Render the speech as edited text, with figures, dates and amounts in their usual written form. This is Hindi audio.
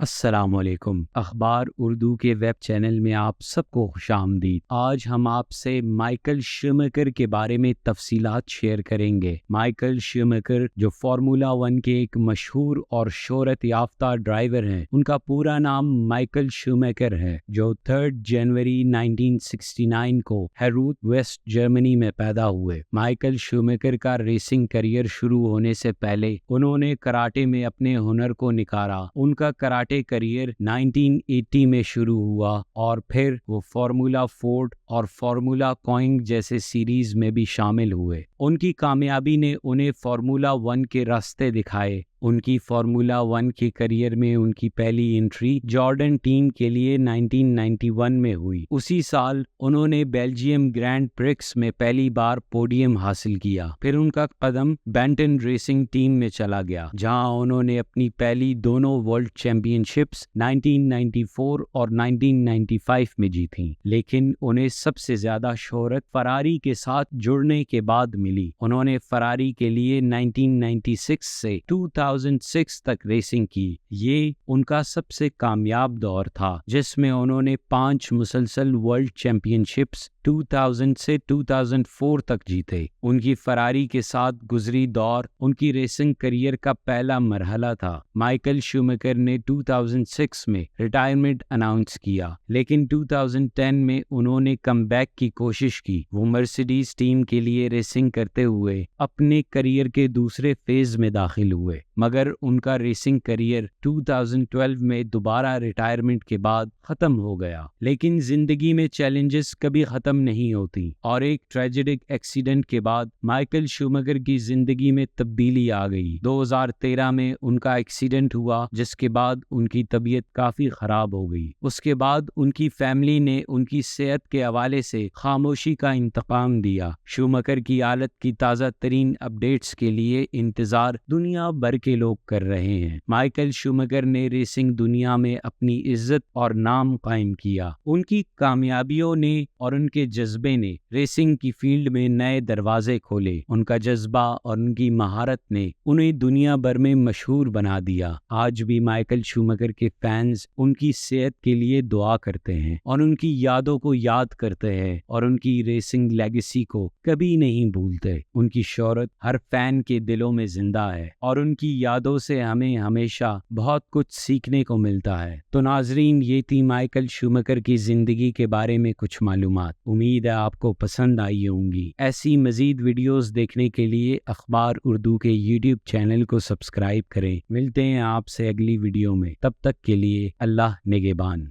अस्सलामुअलैकुम। अखबार उर्दू के वेब चैनल में आप सबको खुशामदीद। आज हम आपसे माइकल शूमेकर के बारे में तफसीलात शेयर करेंगे। माइकल शूमेकर जो फार्मूला वन के एक मशहूर और शोहरत याफ्ता ड्राइवर हैं, उनका पूरा नाम माइकल शूमेकर है, जो 3 जनवरी 1969 को हेरूट वेस्ट जर्मनी में पैदा हुए। माइकल शूमेकर का रेसिंग करियर शुरू होने से पहले उन्होंने कराटे में अपने हुनर को निखारा। उनका कराटे करियर 1980 में शुरू हुआ और फिर वो फार्मूला फोर्ड और फार्मूला कॉइंग जैसे सीरीज में भी शामिल हुए। उनकी कामयाबी ने उन्हें फार्मूला वन के रास्ते दिखाए। उनकी फार्मूला वन के करियर में उनकी पहली एंट्री जॉर्डन टीम के लिए 1991 में हुई। उसी साल उन्होंने बेल्जियम ग्रैंड प्रिक्स में पहली बार पोडियम हासिल किया। फिर उनका कदम बेंटन रेसिंग टीम में चला गया, जहां उन्होंने अपनी पहली दोनों वर्ल्ड चैंपियनशिप्स 1994 और 1995 में जीती। लेकिन उन्हें सबसे ज्यादा शोहरत फरारी के साथ जुड़ने के बाद मिली। उन्होंने फरारी के लिए 1996 से 2006 तक रेसिंग की। ये उनका सबसे कामयाब दौर था, जिसमें उन्होंने 5 मुसलसल वर्ल्ड चैंपियनशिप्स 2000 से 2004 तक जीते। उनकी फरारी के साथ गुजरी दौर उनकी रेसिंग करियर का पहला मरहला था। माइकल शूमेकर ने 2006 में रिटायरमेंट अनाउंस किया, लेकिन 2010 में उन्होंने कमबैक की कोशिश की। वो मर्सिडीज टीम के लिए रेसिंग करते हुए अपने करियर के दूसरे फेज में दाखिल हुए, मगर उनका रेसिंग करियर 2012 में दोबारा रिटायरमेंट के बाद खत्म हो गया। लेकिन जिंदगी में चैलेंजेस कभी खत्म नहीं होती, और एक ट्रेजिक एक्सीडेंट के बाद माइकल शूमेकर की जिंदगी में तब्दीली आ गई। 2013 में उनका एक्सीडेंट हुआ, जिसके बाद उनकी तबीयत काफी खराब हो गई। उसके बाद उनकी फैमिली ने उनकी सेहत के हवाले से खामोशी का इंतकाम दिया। शूमेकर की हालत की ताज़ा तरीन अपडेट्स के लिए इंतजार दुनिया भर के लोग कर रहे हैं। माइकल शूमेकर ने रेसिंग दुनिया में अपनी इज्जत और नाम कायम किया। उनकी कामयाबियों ने और उनके जज्बे ने रेसिंग की फील्ड में नए दरवाजे खोले। उनका जज्बा और उनकी महारत ने उन्हें दुनिया भर में मशहूर बना दिया। आज भी माइकल शूमेकर के फैंस उनकी सेहत के लिए दुआ करते हैं और उनकी यादों को याद करते हैं और उनकी रेसिंग लेगेसी को कभी नहीं भूलते। उनकी शोहरत हर फैन के दिलों में जिंदा है और उनकी यादों से हमें हमेशा बहुत कुछ सीखने को मिलता है। तो नाजरीन, ये थी माइकल शूमेकर की जिंदगी के बारे में कुछ मालूमात। उम्मीद है आपको पसंद आई होंगी। ऐसी मजीद वीडियोस देखने के लिए अखबार उर्दू के YouTube चैनल को सब्सक्राइब करें। मिलते हैं आपसे अगली वीडियो में, तब तक के लिए अल्लाह निगहबान।